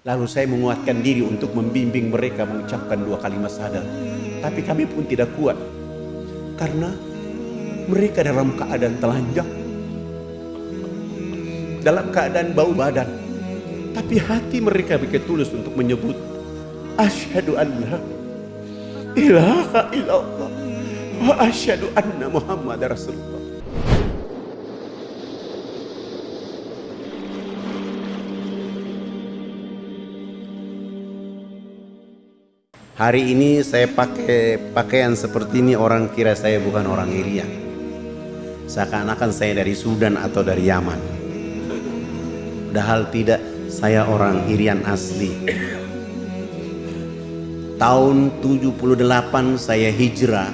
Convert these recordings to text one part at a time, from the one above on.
Lalu saya menguatkan diri untuk membimbing mereka mengucapkan 2 kalimat syahadat. Tapi kami pun tidak kuat, karena mereka dalam keadaan telanjang, dalam keadaan bau badan. Tapi hati mereka begitu tulus untuk menyebut asyhadu an la ilaha illallah wa asyhadu anna muhammadar rasulullah. Hari ini saya pakai pakaian seperti ini, orang kira saya bukan orang Irian. Seakan-akan saya dari Sudan atau dari Yaman. Padahal tidak, saya orang Irian asli. Tahun 78 saya hijrah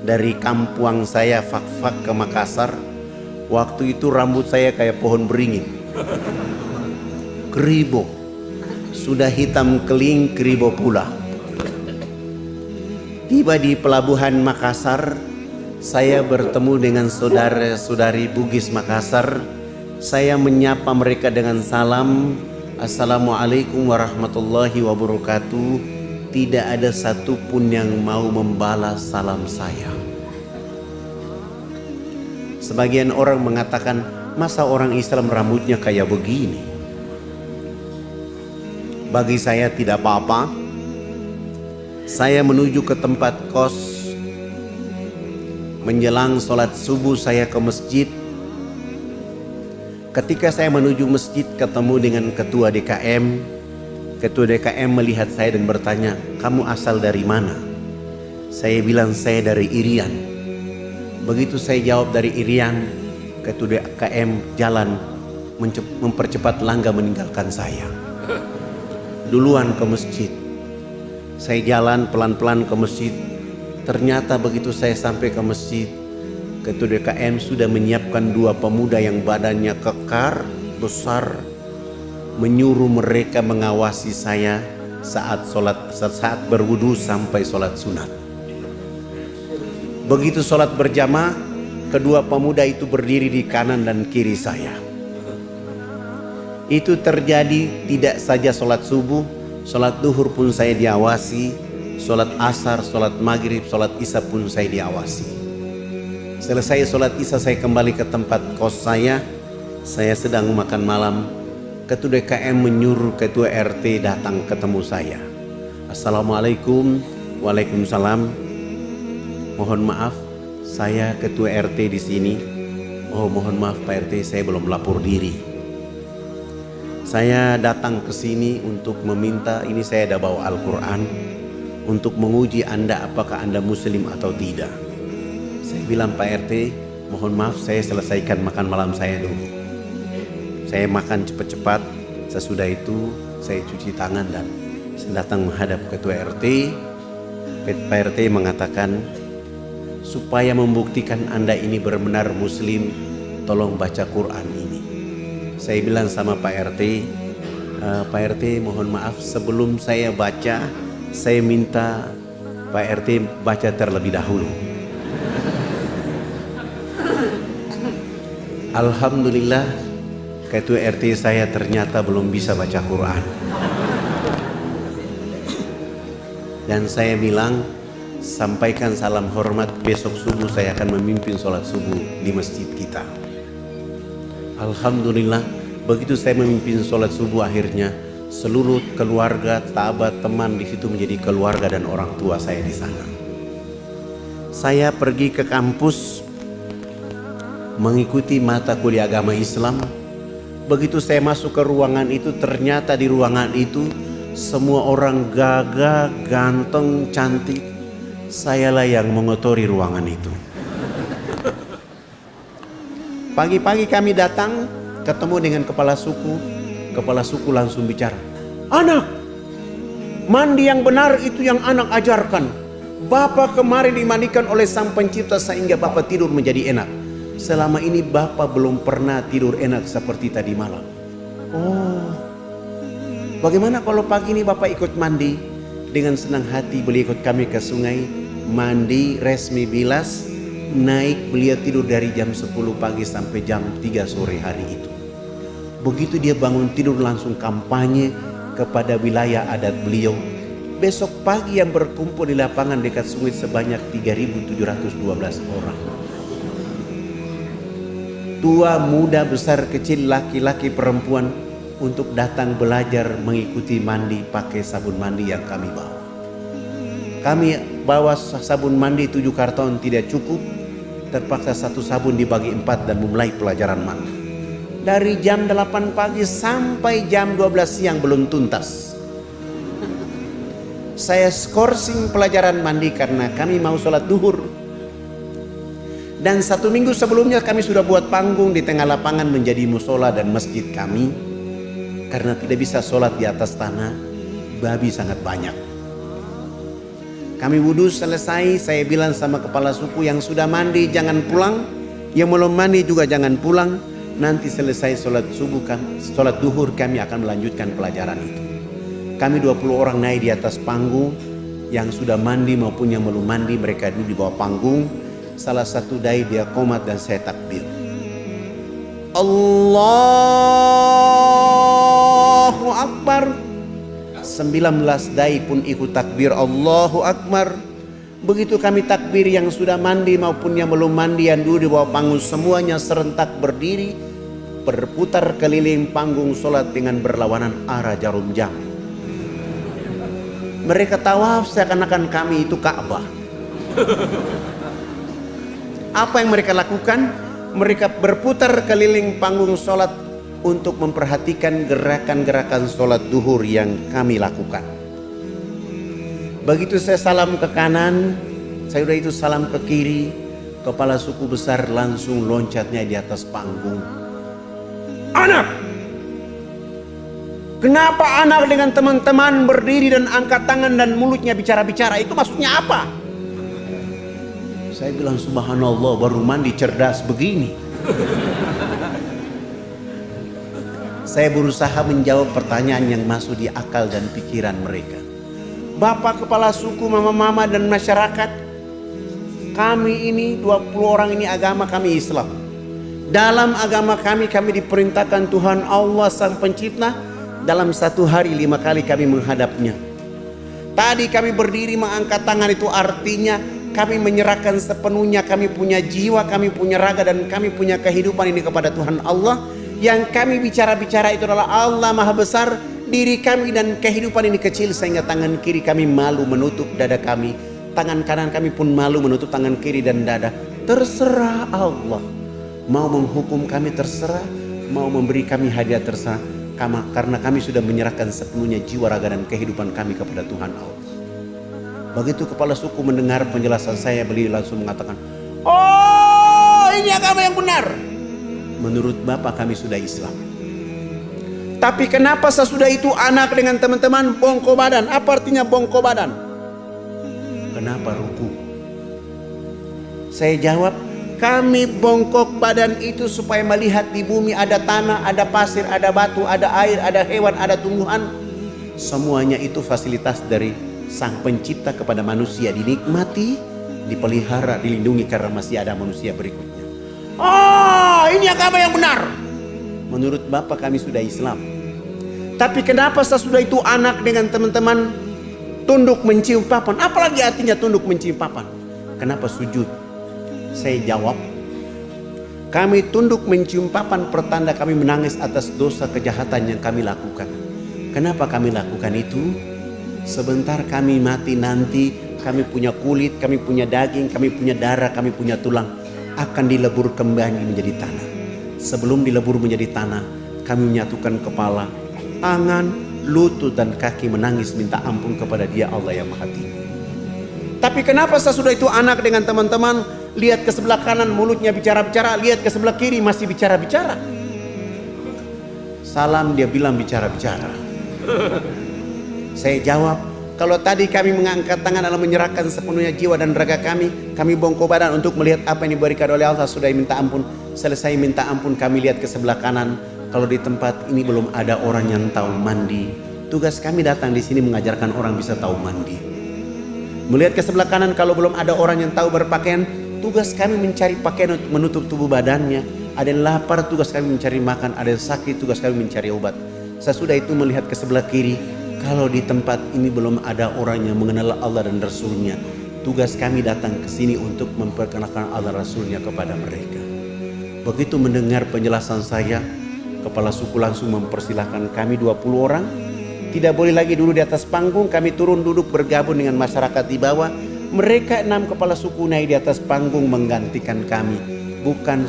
dari kampung saya Fakfak ke Makassar. Waktu itu rambut saya kayak pohon beringin, keribo, sudah hitam keling, keribo pula. Tiba di pelabuhan Makassar, saya bertemu dengan saudara-saudari Bugis Makassar. Saya menyapa mereka dengan salam, assalamualaikum warahmatullahi wabarakatuh. Tidak ada satupun yang mau membalas salam saya. Sebagian orang mengatakan, masa orang Islam rambutnya kayak begini? Bagi saya tidak apa-apa. Saya menuju ke tempat kos. Menjelang sholat subuh saya ke masjid. Ketika saya menuju masjid ketemu dengan ketua DKM. Ketua DKM melihat saya dan bertanya, kamu asal dari mana? Saya bilang saya dari Irian. Begitu saya jawab dari Irian, ketua DKM jalan mempercepat langkah meninggalkan saya. Duluan ke masjid. Saya jalan pelan-pelan ke masjid. Ternyata begitu saya sampai ke masjid, ketua DKM sudah menyiapkan 2 pemuda yang badannya kekar, besar, menyuruh mereka mengawasi saya saat berwudu sampai sholat sunat. Begitu sholat berjamaah, kedua pemuda itu berdiri di kanan dan kiri saya. Itu terjadi tidak saja sholat subuh, sholat duhur pun saya diawasi, sholat asar, sholat maghrib, sholat isya pun saya diawasi. Selesai sholat isya saya kembali ke tempat kos saya sedang makan malam. Ketua DKM menyuruh ketua RT datang ketemu saya. Assalamualaikum. Waalaikumsalam. Mohon maaf, saya ketua RT di sini. Oh, mohon maaf Pak RT, saya belum lapor diri. Saya datang ke sini untuk meminta, ini saya ada bawa Al-Quran, untuk menguji Anda apakah Anda muslim atau tidak. Saya bilang, Pak RT, mohon maaf saya selesaikan makan malam saya dulu. Saya makan cepat-cepat, sesudah itu saya cuci tangan dan saya datang menghadap ketua RT. Pak RT mengatakan, supaya membuktikan Anda ini benar-benar muslim, tolong baca Quran ini. Saya bilang sama Pak RT, Pak RT mohon maaf sebelum saya baca, saya minta Pak RT baca terlebih dahulu. Alhamdulillah, ketua RT saya ternyata belum bisa baca Quran. Dan saya bilang, sampaikan salam hormat, besok subuh saya akan memimpin sholat subuh di masjid kita. Alhamdulillah, begitu saya memimpin sholat subuh, akhirnya seluruh keluarga, sahabat, teman di situ menjadi keluarga dan orang tua saya di sana. Saya pergi ke kampus mengikuti mata kuliah agama Islam. Begitu saya masuk ke ruangan itu, ternyata di ruangan itu semua orang gagah, ganteng, cantik. Sayalah yang mengotori ruangan itu. Pagi-pagi kami datang, ketemu dengan kepala suku. Kepala suku langsung bicara, anak, mandi yang benar itu yang anak ajarkan. Bapak kemarin dimandikan oleh Sang Pencipta sehingga Bapak tidur menjadi enak. Selama ini Bapak belum pernah tidur enak seperti tadi malam. Oh, bagaimana kalau pagi ini Bapak ikut mandi? Dengan senang hati beliau ikut kami ke sungai, mandi, resmi bilas, naik. Beliau tidur dari jam 10 pagi sampai jam 3 sore hari itu. Begitu dia bangun tidur langsung kampanye kepada wilayah adat beliau. Besok pagi yang berkumpul di lapangan dekat sungai sebanyak 3.712 orang. Tua, muda, besar, kecil, laki-laki, perempuan, untuk datang belajar mengikuti mandi pakai sabun mandi yang kami bawa. Kami bawa sabun mandi 7 karton tidak cukup, terpaksa 1 sabun dibagi 4 dan memulai pelajaran mandi. Dari jam 8 pagi sampai jam 12 siang belum tuntas. Saya skorsing pelajaran mandi karena kami mau sholat duhur. Dan 1 minggu sebelumnya kami sudah buat panggung di tengah lapangan menjadi musola dan masjid kami. Karena tidak bisa sholat di atas tanah, babi sangat banyak. Kami wudhu selesai, saya bilang sama kepala suku yang sudah mandi jangan pulang, yang belum mandi juga jangan pulang. Nanti selesai sholat subuh, sholat duhur kami akan melanjutkan pelajaran itu. Kami 20 orang naik di atas panggung, yang sudah mandi maupun yang belum mandi mereka duduk di bawah panggung. Salah satu dai dia qomat dan saya takbir. Allahu Akbar. 19 dai pun ikut takbir Allahu Akbar. Begitu kami takbir, yang sudah mandi maupun yang belum mandi yang duduk di bawah panggung semuanya serentak berdiri, berputar keliling panggung sholat dengan berlawanan arah jarum jam. Mereka tawaf seakan-akan kami itu Ka'bah. Apa yang mereka lakukan? Mereka berputar keliling panggung sholat untuk memperhatikan gerakan-gerakan sholat duhur yang kami lakukan. Begitu saya salam ke kanan, saya udah itu salam ke kiri, kepala suku besar langsung loncatnya di atas panggung. Anak! Kenapa anak dengan teman-teman berdiri dan angkat tangan dan mulutnya bicara-bicara? Itu maksudnya apa? Saya bilang subhanallah, baru mandi cerdas begini. Saya berusaha menjawab pertanyaan yang masuk di akal dan pikiran mereka. Bapak kepala suku, mama-mama dan masyarakat, kami ini 20 orang ini agama kami Islam. Dalam agama kami diperintahkan Tuhan Allah Sang Pencipta dalam 1 hari 5 kali kami menghadapnya. Tadi kami berdiri mengangkat tangan, itu artinya kami menyerahkan sepenuhnya, kami punya jiwa, kami punya raga, dan kami punya kehidupan ini kepada Tuhan Allah. Yang kami bicara-bicara itu adalah Allah Maha Besar. Diri kami dan kehidupan ini kecil sehingga tangan kiri kami malu menutup dada kami, tangan kanan kami pun malu menutup tangan kiri dan dada. Terserah Allah, mau menghukum kami terserah, mau memberi kami hadiah terserah, karena kami sudah menyerahkan sepenuhnya jiwa, raga dan kehidupan kami kepada Tuhan Allah. Begitu kepala suku mendengar penjelasan saya, beliau langsung mengatakan, oh, ini agama yang benar. Menurut Bapak kami sudah Islam. Tapi kenapa sesudah itu anak dengan teman-teman bongko badan? Apa artinya bongko badan? Kenapa ruku? Saya jawab, kami bongkok badan itu supaya melihat di bumi ada tanah, ada pasir, ada batu, ada air, ada hewan, ada tumbuhan. Semuanya itu fasilitas dari Sang Pencipta kepada manusia, dinikmati, dipelihara, dilindungi karena masih ada manusia berikutnya. Oh, ini agama yang benar. Menurut Bapak kami sudah Islam. Tapi kenapa sesudah itu anak dengan teman-teman tunduk mencium papan? Apalagi artinya tunduk mencium papan? Kenapa sujud? Saya jawab, kami tunduk mencium papan pertanda kami menangis atas dosa kejahatan yang kami lakukan. Kenapa kami lakukan itu? Sebentar kami mati nanti, kami punya kulit, kami punya daging, kami punya darah, kami punya tulang, akan dilebur kembali menjadi tanah. Sebelum dilebur menjadi tanah, kami menyatukan kepala, tangan, lutut dan kaki menangis minta ampun kepada Dia Allah yang Maha Tinggi. Tapi kenapa sesudah itu anak dengan teman-teman lihat ke sebelah kanan mulutnya bicara-bicara, lihat ke sebelah kiri masih bicara-bicara? Salam dia bilang bicara-bicara. Saya jawab, kalau tadi kami mengangkat tangan dalam menyerahkan sepenuhnya jiwa dan raga kami bongkok badan untuk melihat apa yang diberikan oleh Allah, sudah minta ampun. Selesai minta ampun kami lihat ke sebelah kanan, kalau di tempat ini belum ada orang yang tahu mandi. Tugas kami datang di sini mengajarkan orang bisa tahu mandi. Melihat ke sebelah kanan, kalau belum ada orang yang tahu berpakaian, tugas kami mencari pakaian untuk menutup tubuh badannya. Ada yang lapar, tugas kami mencari makan. Ada yang sakit, tugas kami mencari obat. Sesudah itu melihat ke sebelah kiri, kalau di tempat ini belum ada orang yang mengenal Allah dan Rasulnya, tugas kami datang ke sini untuk memperkenalkan Allah Rasulnya kepada mereka. Begitu mendengar penjelasan saya, kepala suku langsung mempersilahkan kami 20 orang. Tidak boleh lagi duduk di atas panggung, kami turun duduk bergabung dengan masyarakat di bawah. Mereka 6 kepala suku naik di atas panggung menggantikan kami. Bukan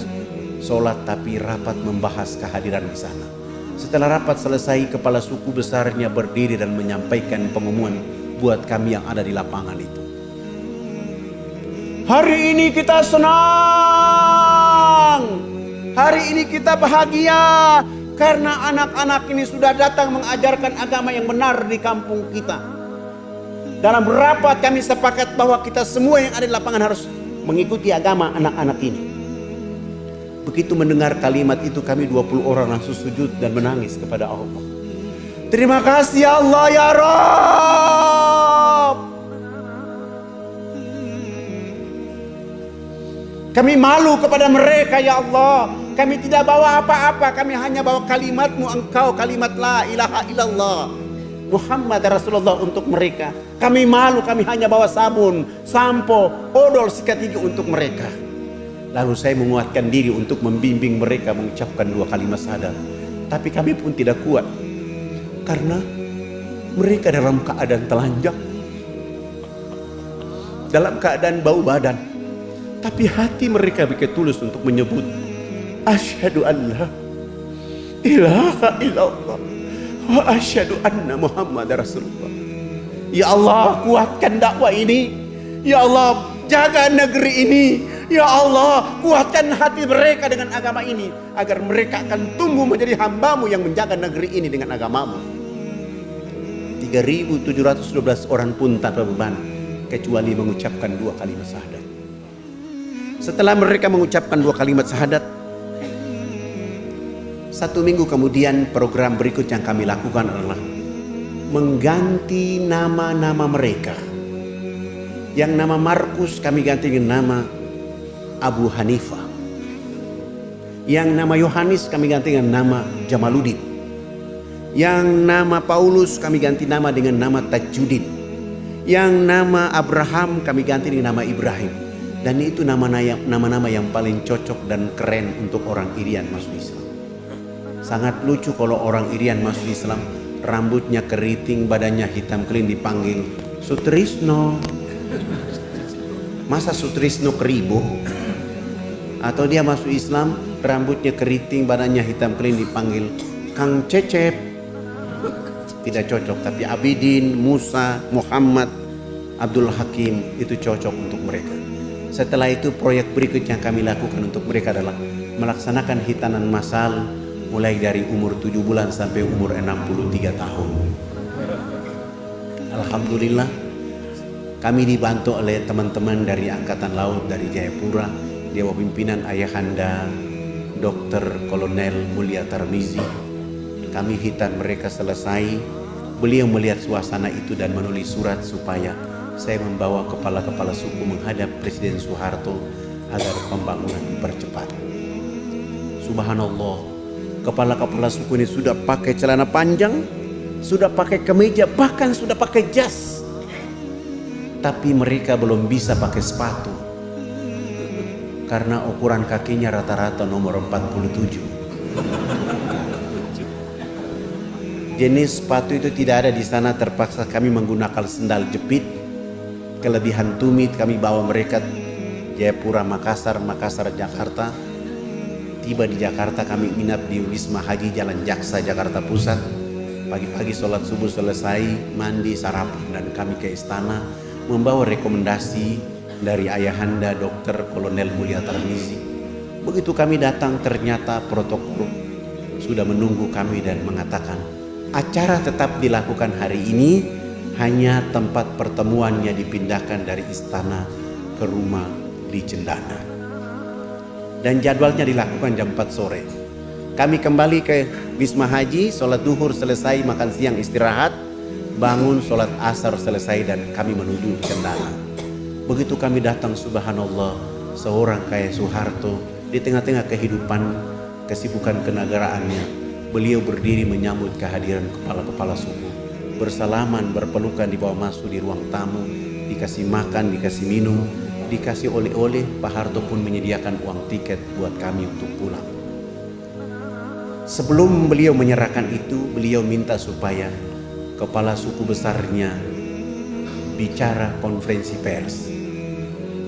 sholat tapi rapat membahas kehadiran di sana. Setelah rapat selesai, kepala suku besarnya berdiri dan menyampaikan pengumuman buat kami yang ada di lapangan itu. Hari ini kita senang. Hari ini kita bahagia. Karena anak-anak ini sudah datang mengajarkan agama yang benar di kampung kita. Dalam rapat kami sepakat bahwa kita semua yang ada di lapangan harus mengikuti agama anak-anak ini. Begitu mendengar kalimat itu, kami 20 orang langsung sujud dan menangis kepada Allah. Terima kasih ya Allah ya Rabb. Kami malu kepada mereka ya Allah. Kami tidak bawa apa-apa, kami hanya bawa kalimat-Mu, Engkau, kalimat la ilaha illallah Muhammad Rasulullah untuk mereka. Kami malu, kami hanya bawa sabun, sampo, odol, sikat gigi untuk mereka. Lalu saya menguatkan diri untuk membimbing mereka mengucapkan 2 kalimat syahadat. Tapi kami pun tidak kuat, karena mereka dalam keadaan telanjang, dalam keadaan bau badan. Tapi hati mereka begitu tulus untuk menyebut asyhadu an la ilaha illallah wa asyhadu anna Muhammad Rasulullah. Ya Allah, kuatkan dakwah ini. Ya Allah, jaga negeri ini. Ya Allah, kuatkan hati mereka dengan agama ini, agar mereka akan tumbuh menjadi hamba-Mu yang menjaga negeri ini dengan agama-Mu. 3.712 orang pun tanpa beban, kecuali mengucapkan 2 kalimat syahadat. Setelah mereka mengucapkan 2 kalimat syahadat, 1 minggu kemudian program berikut yang kami lakukan adalah mengganti nama-nama mereka. Yang nama Markus kami ganti dengan nama Abu Hanifah. Yang nama Yohanes kami ganti dengan nama Jamaluddin. Yang nama Paulus kami ganti nama dengan nama Tajuddin. Yang nama Abraham kami ganti dengan nama Ibrahim. Dan itu nama-nama yang paling cocok dan keren untuk orang Irian masuk Islam. Sangat lucu kalau orang Irian masuk Islam, rambutnya keriting, badannya hitam clean, dipanggil Sutrisno. Masa Sutrisno Keribo? Atau dia masuk Islam, rambutnya keriting, badannya hitam clean, dipanggil Kang Cecep. Tidak cocok. Tapi Abidin, Musa, Muhammad, Abdul Hakim itu cocok untuk mereka. Setelah itu proyek berikut yang kami lakukan untuk mereka adalah melaksanakan hitanan massal mulai dari umur 7 bulan sampai umur 63 tahun. Alhamdulillah, kami dibantu oleh teman-teman dari Angkatan Laut dari Jayapura, di bawah pimpinan Ayahanda Dr. Kolonel Mulia Tarmizi. Kami hitan mereka selesai. Beliau melihat suasana itu dan menulis surat supaya saya membawa kepala-kepala suku menghadap Presiden Soeharto agar pembangunan dipercepat. Subhanallah, kepala-kepala suku ini sudah pakai celana panjang, sudah pakai kemeja, bahkan sudah pakai jas. Tapi mereka belum bisa pakai sepatu, karena ukuran kakinya rata-rata nomor 47. Jenis sepatu itu tidak ada di sana, terpaksa kami menggunakan sendal jepit. Kelebihan tumit kami bawa mereka Jayapura, Makassar, Jakarta. Tiba di Jakarta kami nginap di Wisma Haji Jalan Jaksa, Jakarta Pusat. Pagi-pagi sholat subuh selesai, mandi, sarapan, dan kami ke istana membawa rekomendasi dari Ayahanda Dr. Kolonel Mulia Tarmizi. Begitu kami datang, ternyata protokol sudah menunggu kami dan mengatakan acara tetap dilakukan hari ini, hanya tempat pertemuannya dipindahkan dari istana ke rumah di Cendana. Dan jadwalnya dilakukan jam 4 sore. Kami kembali ke Wisma Haji, sholat duhur selesai, makan siang istirahat, bangun sholat asar selesai, dan kami menuju Cendana. Begitu kami datang, subhanallah, seorang kayak Soeharto Di tengah-tengah kehidupan, kesibukan kenegaraannya, beliau berdiri menyambut kehadiran kepala-kepala suku. Bersalaman, berpelukan dibawa masuk di ruang tamu, dikasih makan, dikasih minum, dikasih oleh-oleh. Pak Harto pun menyediakan uang tiket buat kami untuk pulang. Sebelum beliau menyerahkan itu, beliau minta supaya kepala suku besarnya bicara konferensi pers.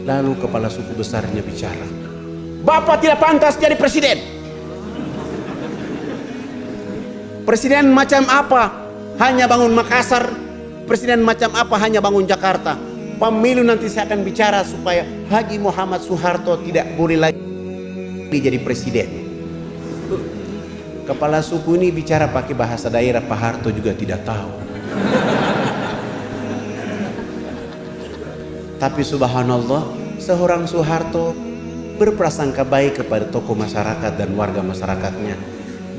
Lalu kepala suku besarnya bicara, "Bapak tidak pantas jadi presiden. Presiden macam apa? Hanya bangun Makassar. Presiden macam apa? Hanya bangun Jakarta. Pemilu nanti saya akan bicara supaya Haji Muhammad Soeharto tidak boleh lagi jadi presiden." Kepala suku ini bicara pakai bahasa daerah, Pak Harto juga tidak tahu. Tapi subhanallah, seorang Soeharto berprasangka baik kepada tokoh masyarakat dan warga masyarakatnya.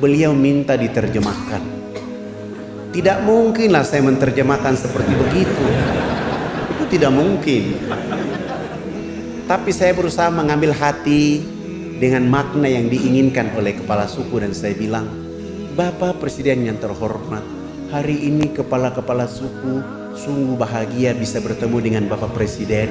Beliau minta diterjemahkan. Tidak mungkinlah saya menerjemahkan seperti begitu. Itu tidak mungkin. Tapi saya berusaha mengambil hati dengan makna yang diinginkan oleh kepala suku, dan saya bilang, "Bapak Presiden yang terhormat, hari ini kepala-kepala suku sungguh bahagia bisa bertemu dengan Bapak Presiden."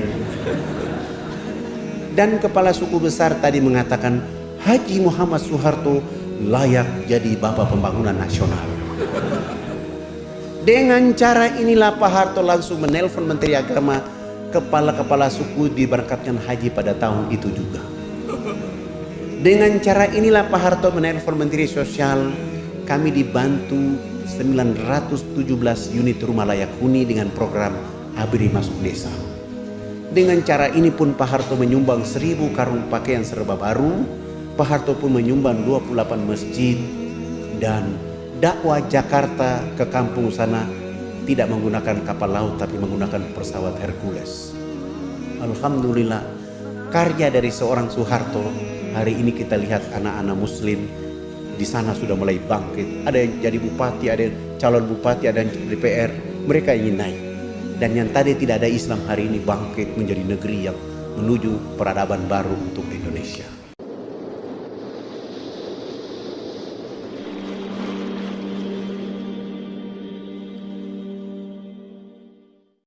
Dan kepala suku besar tadi mengatakan, Haji Muhammad Soeharto layak jadi Bapak Pembangunan Nasional. Dengan cara inilah Pak Harto langsung menelpon Menteri Agama, kepala-kepala suku diberangkatkan haji pada tahun itu juga. Dengan cara inilah Pak Harto menelpon Menteri Sosial, kami dibantu 917 unit rumah layak huni dengan program ABRI Masuk Desa. Dengan cara ini pun Pak Harto menyumbang 1000 karung pakaian serba baru. Pak Harto pun menyumbang 28 masjid, dan dakwah Jakarta ke kampung sana tidak menggunakan kapal laut tapi menggunakan pesawat Hercules. Alhamdulillah, karya dari seorang Soeharto. Hari ini kita lihat anak-anak muslim di sana sudah mulai bangkit. Ada yang jadi bupati, ada yang calon bupati, ada yang DPR. Mereka ingin naik. Dan yang tadi tidak ada Islam hari ini bangkit menjadi negeri yang menuju peradaban baru untuk Indonesia.